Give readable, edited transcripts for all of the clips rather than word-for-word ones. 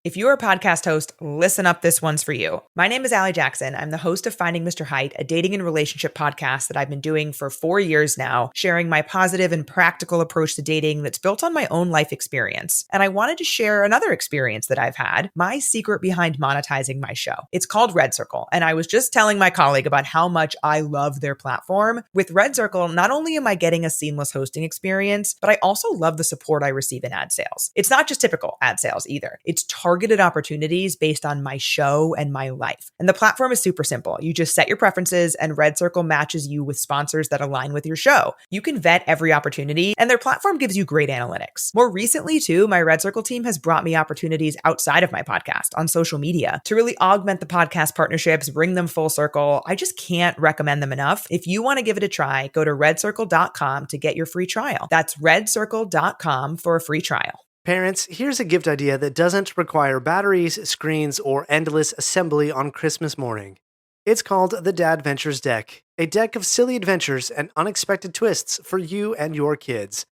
If you're a podcast host, listen up, this one's for you. My name is Allie Jackson. I'm the host of Finding Mr. Height, a dating and relationship podcast that I've been doing for 4 years now, sharing my positive and practical approach to dating that's built on my own life experience. And I wanted to share another experience that I've had, my secret behind monetizing my show. It's called Red Circle, and I was just telling my colleague about how much I love their platform. With Red Circle, not only am I getting a seamless hosting experience, but I also love the support I receive in ad sales. It's not just typical ad sales either. It's targeted opportunities based on my show and my life. And the platform is super simple. You just set your preferences and Red Circle matches you with sponsors that align with your show. You can vet every opportunity and their platform gives you great analytics. More recently too, my Red Circle team has brought me opportunities outside of my podcast on social media to really augment the podcast partnerships, bring them full circle. I just can't recommend them enough. If you want to give it a try, go to redcircle.com to get your free trial. That's redcircle.com for a free trial. Parents, here's a gift idea that doesn't require batteries, screens, or endless assembly on Christmas morning. It's called the Dad Ventures Deck, a deck of silly adventures and unexpected twists for you and your kids.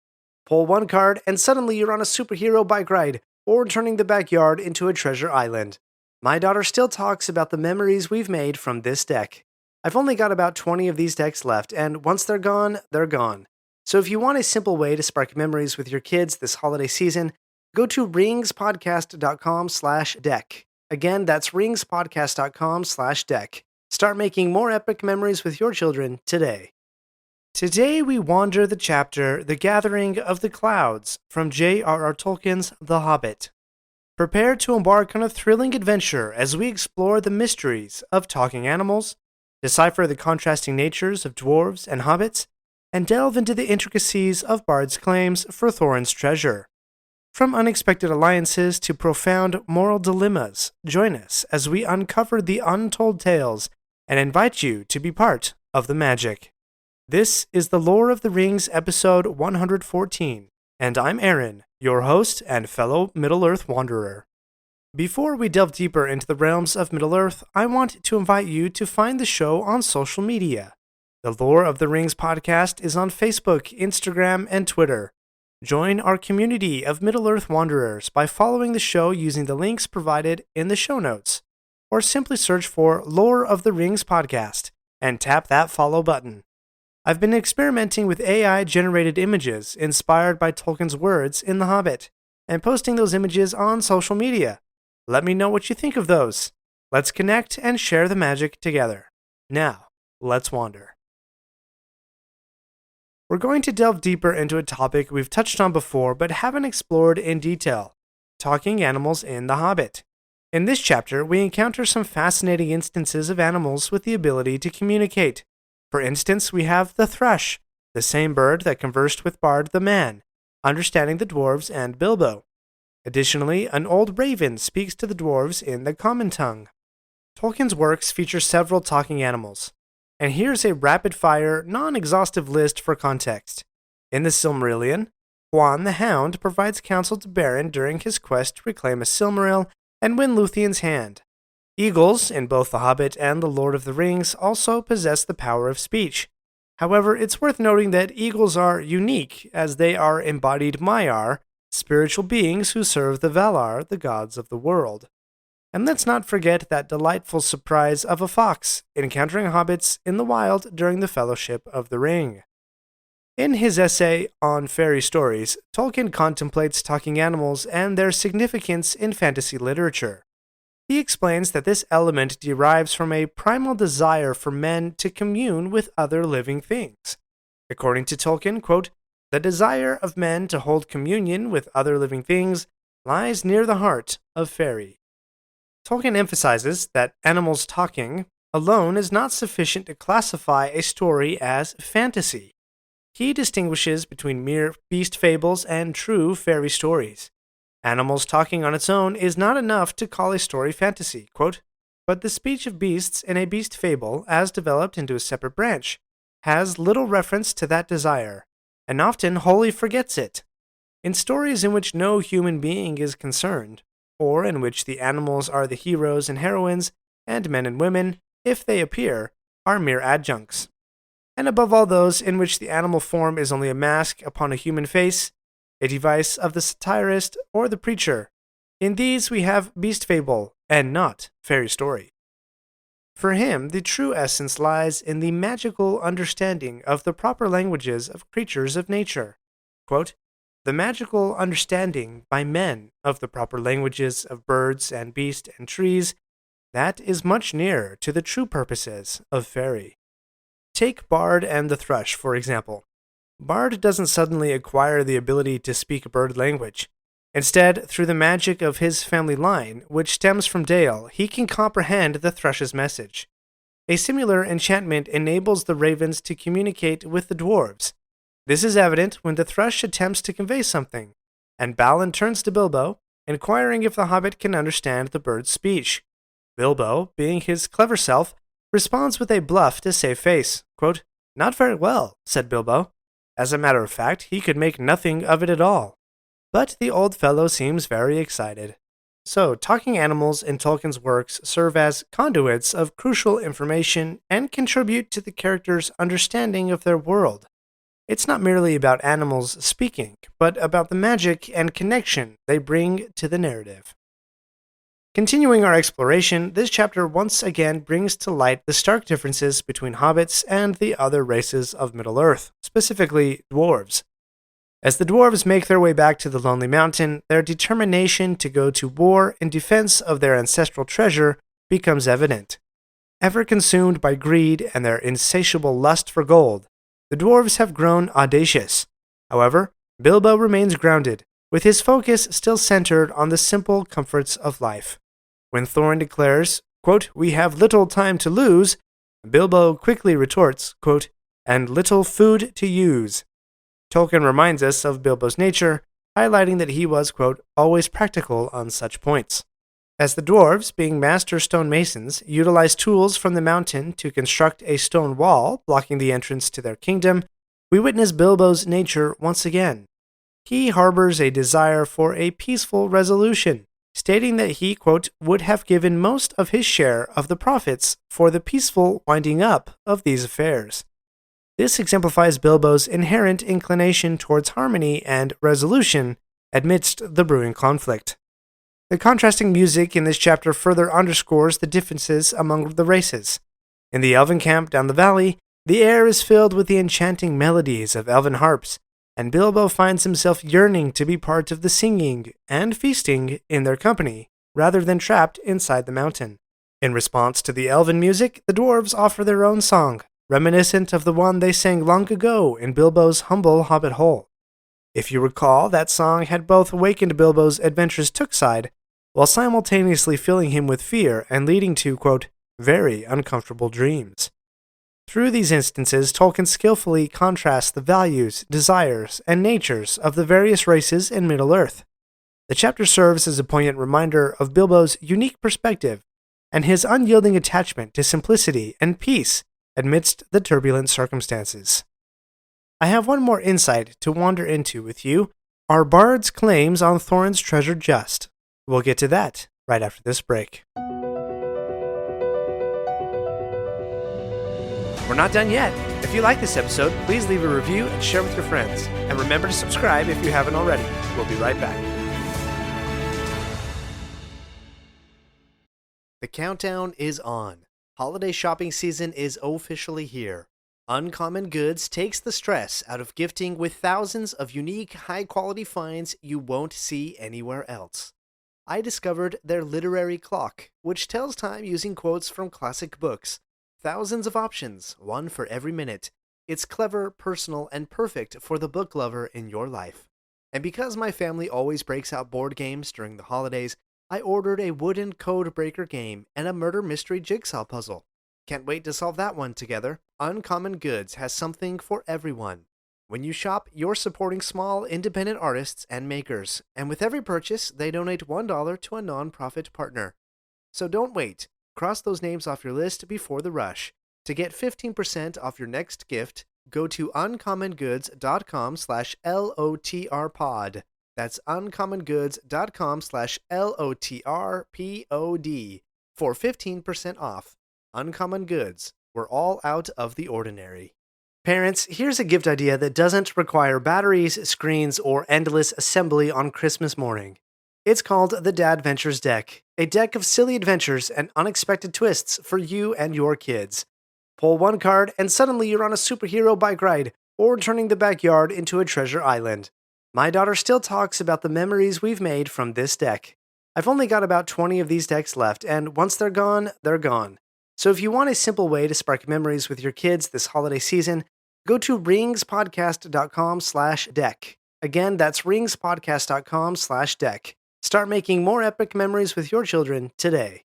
Pull one card and suddenly you're on a superhero bike ride or turning the backyard into a treasure island. My daughter still talks about the memories we've made from this deck. I've only got about 20 of these decks left, and once they're gone, they're gone. So if you want a simple way to spark memories with your kids this holiday season, go to ringspodcast.com/deck. Again, that's ringspodcast.com/deck. Start making more epic memories with your children today. Today we wander the chapter The Gathering of the Clouds from J.R.R. Tolkien's The Hobbit. Prepare to embark on a thrilling adventure as we explore the mysteries of talking animals, decipher the contrasting natures of dwarves and hobbits, and delve into the intricacies of bards' claims for Thorin's treasure. From unexpected alliances to profound moral dilemmas, join us as we uncover the untold tales and invite you to be part of the magic. This is the Lore of the Rings episode 114, and I'm Aaron, your host and fellow Middle-earth wanderer. Before we delve deeper into the realms of Middle-earth, I want to invite you to find the show on social media. The Lore of the Rings podcast is on Facebook, Instagram, and Twitter. Join our community of Middle-earth wanderers by following the show using the links provided in the show notes, or simply search for Lore of the Rings podcast and tap that follow button. I've been experimenting with AI-generated images inspired by Tolkien's words in The Hobbit, and posting those images on social media. Let me know what you think of those. Let's connect and share the magic together. Now, let's wander. We're going to delve deeper into a topic we've touched on before but haven't explored in detail: talking animals in The Hobbit. In this chapter, we encounter some fascinating instances of animals with the ability to communicate. For instance, we have the thrush, the same bird that conversed with Bard the man, understanding the dwarves and Bilbo. Additionally, an old raven speaks to the dwarves in the common tongue. Tolkien's works feature several talking animals. And here's a rapid-fire, non-exhaustive list for context. In the Silmarillion, Huan the Hound provides counsel to Beren during his quest to reclaim a Silmaril and win Lúthien's hand. Eagles, in both The Hobbit and The Lord of the Rings, also possess the power of speech. However, it's worth noting that eagles are unique, as they are embodied Maiar, spiritual beings who serve the Valar, the gods of the world. And let's not forget that delightful surprise of a fox encountering hobbits in the wild during the Fellowship of the Ring. In his essay on fairy stories, Tolkien contemplates talking animals and their significance in fantasy literature. He explains that this element derives from a primal desire for men to commune with other living things. According to Tolkien, quote, "The desire of men to hold communion with other living things lies near the heart of fairy." Tolkien emphasizes that animals talking alone is not sufficient to classify a story as fantasy. He distinguishes between mere beast fables and true fairy stories. Animals talking on its own is not enough to call a story fantasy, quote, "But the speech of beasts in a beast fable, as developed into a separate branch, has little reference to that desire, and often wholly forgets it. In stories in which no human being is concerned, or in which the animals are the heroes and heroines, and men and women, if they appear, are mere adjuncts. And above all those in which the animal form is only a mask upon a human face, a device of the satirist or the preacher. In these, we have beast fable and not fairy story. For him, the true essence lies in the magical understanding of the proper languages of creatures of nature. Quote, the magical understanding by men of the proper languages of birds and beasts and trees, that is much nearer to the true purposes of fairy. Take Bard and the Thrush, for example. Bard doesn't suddenly acquire the ability to speak bird language. Instead, through the magic of his family line, which stems from Dale, he can comprehend the thrush's message. A similar enchantment enables the ravens to communicate with the dwarves. This is evident when the thrush attempts to convey something, and Balin turns to Bilbo, inquiring if the hobbit can understand the bird's speech. Bilbo, being his clever self, responds with a bluff to save face. Quote, not very well, said Bilbo. As a matter of fact, he could make nothing of it at all. But the old fellow seems very excited. So, talking animals in Tolkien's works serve as conduits of crucial information and contribute to the characters' understanding of their world. It's not merely about animals speaking, but about the magic and connection they bring to the narrative. Continuing our exploration, this chapter once again brings to light the stark differences between hobbits and the other races of Middle-earth, specifically dwarves. As the dwarves make their way back to the Lonely Mountain, their determination to go to war in defense of their ancestral treasure becomes evident. Ever consumed by greed and their insatiable lust for gold, the dwarves have grown audacious. However, Bilbo remains grounded, with his focus still centered on the simple comforts of life. When Thorin declares, quote, we have little time to lose, Bilbo quickly retorts, quote, and little food to use. Tolkien reminds us of Bilbo's nature, highlighting that he was, quote, always practical on such points. As the dwarves, being master stonemasons, utilize tools from the mountain to construct a stone wall blocking the entrance to their kingdom, we witness Bilbo's nature once again. He harbors a desire for a peaceful resolution, stating that he, quote, would have given most of his share of the profits for the peaceful winding up of these affairs. This exemplifies Bilbo's inherent inclination towards harmony and resolution amidst the brewing conflict. The contrasting music in this chapter further underscores the differences among the races. In the elven camp down the valley, the air is filled with the enchanting melodies of elven harps, and Bilbo finds himself yearning to be part of the singing and feasting in their company, rather than trapped inside the mountain. In response to the elven music, the dwarves offer their own song, reminiscent of the one they sang long ago in Bilbo's humble hobbit hole. If you recall, that song had both awakened Bilbo's adventurous Took side, while simultaneously filling him with fear and leading to, quote, very uncomfortable dreams. Through these instances, Tolkien skillfully contrasts the values, desires, and natures of the various races in Middle-earth. The chapter serves as a poignant reminder of Bilbo's unique perspective and his unyielding attachment to simplicity and peace amidst the turbulent circumstances. I have one more insight to wander into with you. Are Bard's claims on Thorin's treasure just? We'll get to that right after this break. We're not done yet. If you like this episode, please leave a review and share with your friends. And remember to subscribe if you haven't already. We'll be right back. The countdown is on. Holiday shopping season is officially here. Uncommon Goods takes the stress out of gifting with thousands of unique, high-quality finds you won't see anywhere else. I discovered their literary clock, which tells time using quotes from classic books. Thousands of options, one for every minute. It's clever, personal, and perfect for the book lover in your life. And because my family always breaks out board games during the holidays, I ordered a wooden code breaker game and a murder mystery jigsaw puzzle. Can't wait to solve that one together. Uncommon Goods has something for everyone. When you shop, you're supporting small, independent artists and makers, and with every purchase, they donate $1 to a nonprofit partner. So don't wait. Cross those names off your list before the rush. To get 15% off your next gift, go to uncommongoods.com/LOTRpod. That's uncommongoods.com/LOTRPOD for 15% off. Uncommon Goods. We're all out of the ordinary. Parents, here's a gift idea that doesn't require batteries, screens, or endless assembly on Christmas morning. It's called the Dad Ventures deck, a deck of silly adventures and unexpected twists for you and your kids. Pull one card, and suddenly you're on a superhero bike ride, or turning the backyard into a treasure island. My daughter still talks about the memories we've made from this deck. I've only got about 20 of these decks left, and once they're gone, they're gone. So if you want a simple way to spark memories with your kids this holiday season, go to ringspodcast.com/deck. Again, that's ringspodcast.com/deck. Start making more epic memories with your children today.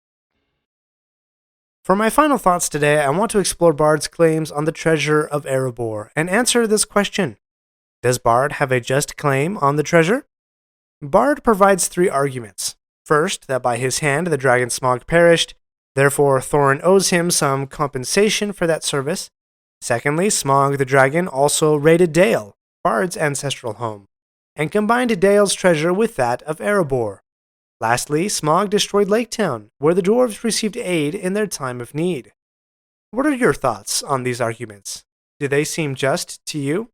For my final thoughts today, I want to explore Bard's claims on the treasure of Erebor and answer this question. Does Bard have a just claim on the treasure? Bard provides 3 arguments. First, that by his hand the dragon Smaug perished, therefore Thorin owes him some compensation for that service. Secondly, Smaug the dragon also raided Dale, Bard's ancestral home, and combined Dale's treasure with that of Erebor. Lastly, Smaug destroyed Lake Town, where the dwarves received aid in their time of need. What are your thoughts on these arguments? Do they seem just to you?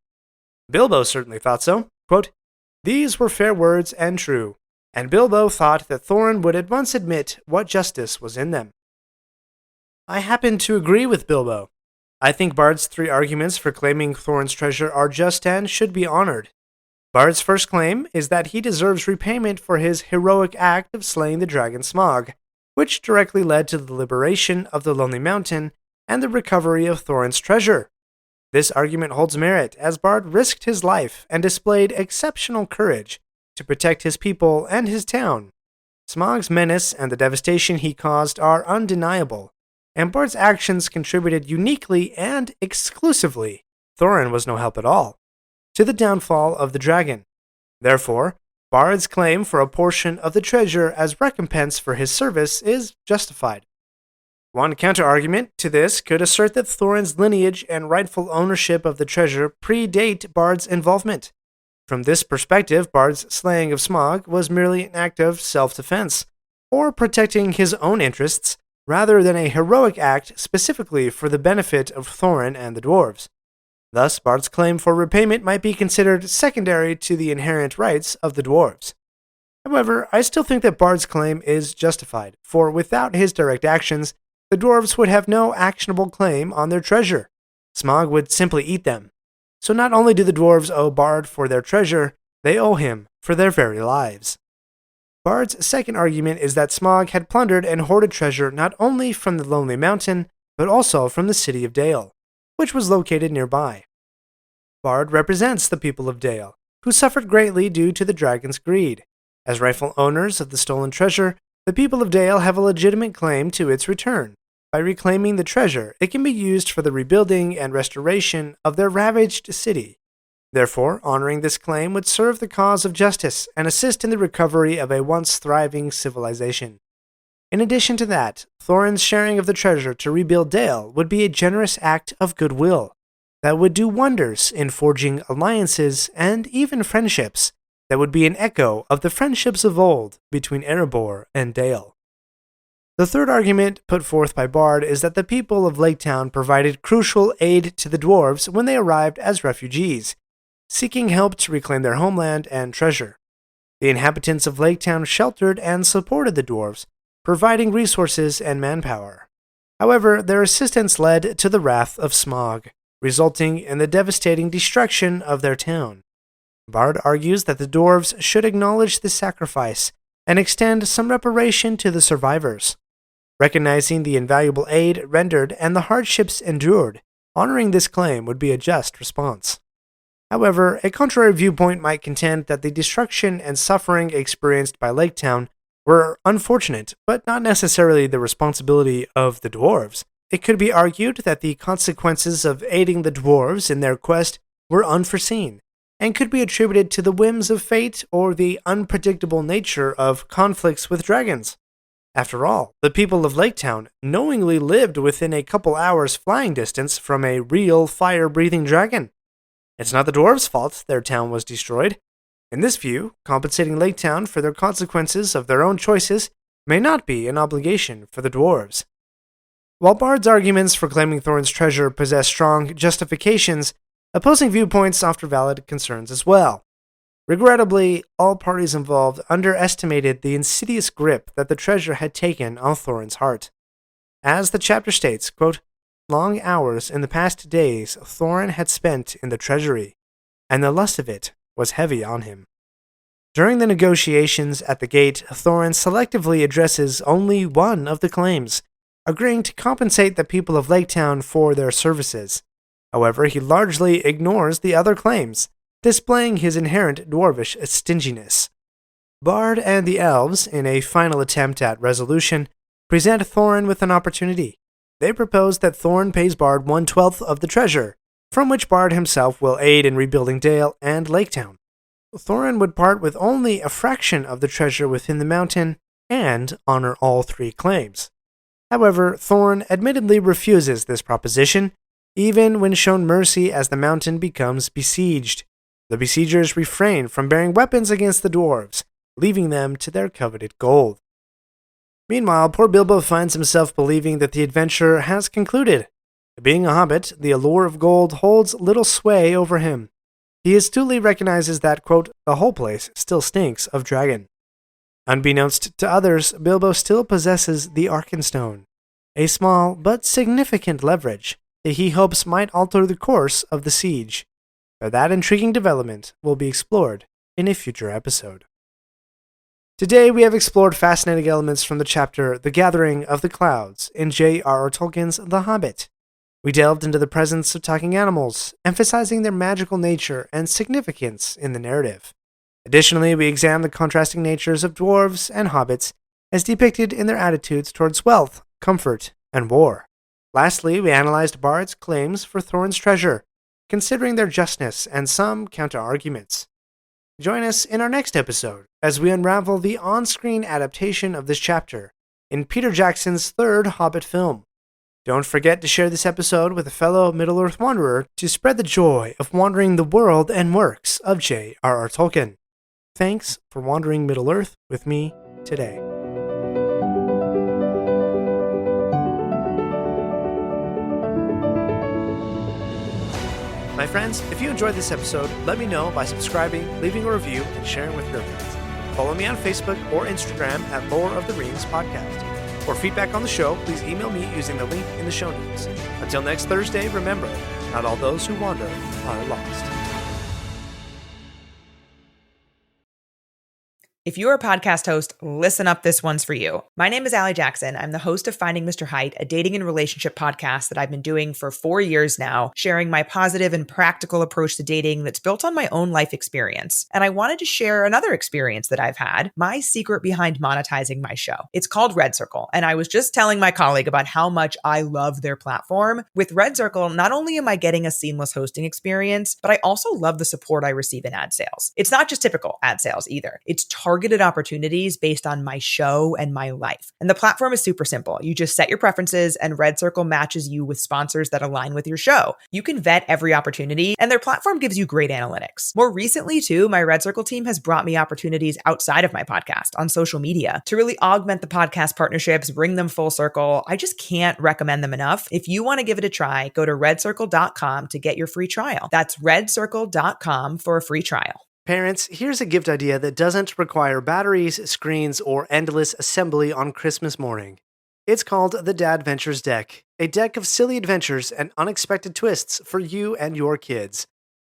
Bilbo certainly thought so. Quote, "These were fair words and true, and Bilbo thought that Thorin would at once admit what justice was in them." I happen to agree with Bilbo. I think Bard's 3 arguments for claiming Thorin's treasure are just and should be honored. Bard's first claim is that he deserves repayment for his heroic act of slaying the dragon Smaug, which directly led to the liberation of the Lonely Mountain and the recovery of Thorin's treasure. This argument holds merit, as Bard risked his life and displayed exceptional courage to protect his people and his town. Smaug's menace and the devastation he caused are undeniable, and Bard's actions contributed uniquely and exclusively, Thorin was no help at all, to the downfall of the dragon. Therefore, Bard's claim for a portion of the treasure as recompense for his service is justified. One counter-argument to this could assert that Thorin's lineage and rightful ownership of the treasure predate Bard's involvement. From this perspective, Bard's slaying of Smaug was merely an act of self-defense, or protecting his own interests, rather than a heroic act specifically for the benefit of Thorin and the dwarves. Thus, Bard's claim for repayment might be considered secondary to the inherent rights of the dwarves. However, I still think that Bard's claim is justified, for without his direct actions, the dwarves would have no actionable claim on their treasure. Smaug would simply eat them. So not only do the dwarves owe Bard for their treasure, they owe him for their very lives. Bard's second argument is that Smaug had plundered and hoarded treasure not only from the Lonely Mountain, but also from the city of Dale, which was located nearby. Bard represents the people of Dale, who suffered greatly due to the dragon's greed. As rightful owners of the stolen treasure, the people of Dale have a legitimate claim to its return. By reclaiming the treasure, it can be used for the rebuilding and restoration of their ravaged city. Therefore, honoring this claim would serve the cause of justice and assist in the recovery of a once thriving civilization. In addition to that, Thorin's sharing of the treasure to rebuild Dale would be a generous act of goodwill that would do wonders in forging alliances and even friendships that would be an echo of the friendships of old between Erebor and Dale. The third argument put forth by Bard is that the people of Lake Town provided crucial aid to the dwarves when they arrived as refugees, seeking help to reclaim their homeland and treasure. The inhabitants of Lake Town sheltered and supported the dwarves, providing resources and manpower. However, their assistance led to the wrath of Smaug, resulting in the devastating destruction of their town. Bard argues that the dwarves should acknowledge this sacrifice and extend some reparation to the survivors. Recognizing the invaluable aid rendered and the hardships endured, honoring this claim would be a just response. However, a contrary viewpoint might contend that the destruction and suffering experienced by Lake Town were unfortunate, but not necessarily the responsibility of the dwarves. It could be argued that the consequences of aiding the dwarves in their quest were unforeseen, and could be attributed to the whims of fate or the unpredictable nature of conflicts with dragons. After all, the people of Lake Town knowingly lived within a couple hours flying distance from a real fire-breathing dragon. It's not the dwarves' fault their town was destroyed. In this view, compensating Lake Town for their consequences of their own choices may not be an obligation for the dwarves. While Bard's arguments for claiming Thorin's treasure possess strong justifications, opposing viewpoints offer valid concerns as well. Regrettably, all parties involved underestimated the insidious grip that the treasure had taken on Thorin's heart. As the chapter states, quote, "Long hours in the past days Thorin had spent in the treasury, and the lust of it was heavy on him." During the negotiations at the gate, Thorin selectively addresses only one of the claims, agreeing to compensate the people of Laketown for their services. However, he largely ignores the other claims, displaying his inherent dwarvish stinginess. Bard and the elves, in a final attempt at resolution, present Thorin with an opportunity. They propose that Thorin pays Bard 1/12 of the treasure, from which Bard himself will aid in rebuilding Dale and Laketown. Thorin would part with only a fraction of the treasure within the mountain and honor all three claims. However, Thorin admittedly refuses this proposition, even when shown mercy as the mountain becomes besieged. The besiegers refrain from bearing weapons against the dwarves, leaving them to their coveted gold. Meanwhile, poor Bilbo finds himself believing that the adventure has concluded. Being a hobbit, the allure of gold holds little sway over him. He astutely recognizes that, quote, "the whole place still stinks of dragon." Unbeknownst to others, Bilbo still possesses the Arkenstone, a small but significant leverage that he hopes might alter the course of the siege. But that intriguing development will be explored in a future episode. Today we have explored fascinating elements from the chapter The Gathering of the Clouds in J.R.R. Tolkien's The Hobbit. We delved into the presence of talking animals, emphasizing their magical nature and significance in the narrative. Additionally, we examined the contrasting natures of dwarves and hobbits as depicted in their attitudes towards wealth, comfort, and war. Lastly, we analyzed Bard's claims for Thorin's treasure, considering their justness and some counter-arguments. Join us in our next episode as we unravel the on-screen adaptation of this chapter in Peter Jackson's third Hobbit film. Don't forget to share this episode with a fellow Middle-earth wanderer to spread the joy of wandering the world and works of J.R.R. Tolkien. Thanks for wandering Middle-earth with me today. My friends, if you enjoyed this episode, let me know by subscribing, leaving a review, and sharing with your friends. Follow me on Facebook or Instagram at Lore of the Rings Podcast. For feedback on the show, please email me using the link in the show notes. Until next Thursday, remember, not all those who wander are lost. If you're a podcast host, listen up, this one's for you. My name is Allie Jackson. I'm the host of Finding Mr. Height, a dating and relationship podcast that I've been doing for 4 years now, sharing my positive and practical approach to dating that's built on my own life experience. And I wanted to share another experience that I've had, my secret behind monetizing my show. It's called Red Circle, and I was just telling my colleague about how much I love their platform. With Red Circle, not only am I getting a seamless hosting experience, but I also love the support I receive in ad sales. It's not just typical ad sales either. It's targeted opportunities based on my show and my life. And the platform is super simple. You just set your preferences and Red Circle matches you with sponsors that align with your show. You can vet every opportunity and their platform gives you great analytics. More recently too, my Red Circle team has brought me opportunities outside of my podcast on social media to really augment the podcast partnerships, bring them full circle. I just can't recommend them enough. If you want to give it a try, go to redcircle.com to get your free trial. That's redcircle.com for a free trial. Parents, here's a gift idea that doesn't require batteries, screens, or endless assembly on Christmas morning. It's called the Dad Ventures Deck, a deck of silly adventures and unexpected twists for you and your kids.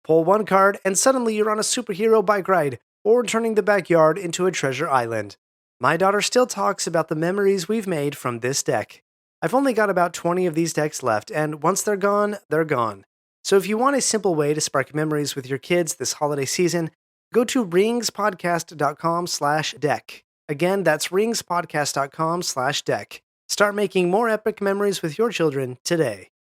Pull one card and suddenly you're on a superhero bike ride or turning the backyard into a treasure island. My daughter still talks about the memories we've made from this deck. I've only got about 20 of these decks left, and once they're gone, they're gone. So if you want a simple way to spark memories with your kids this holiday season, go to ringspodcast.com/deck. Again, that's ringspodcast.com/deck. Start making more epic memories with your children today.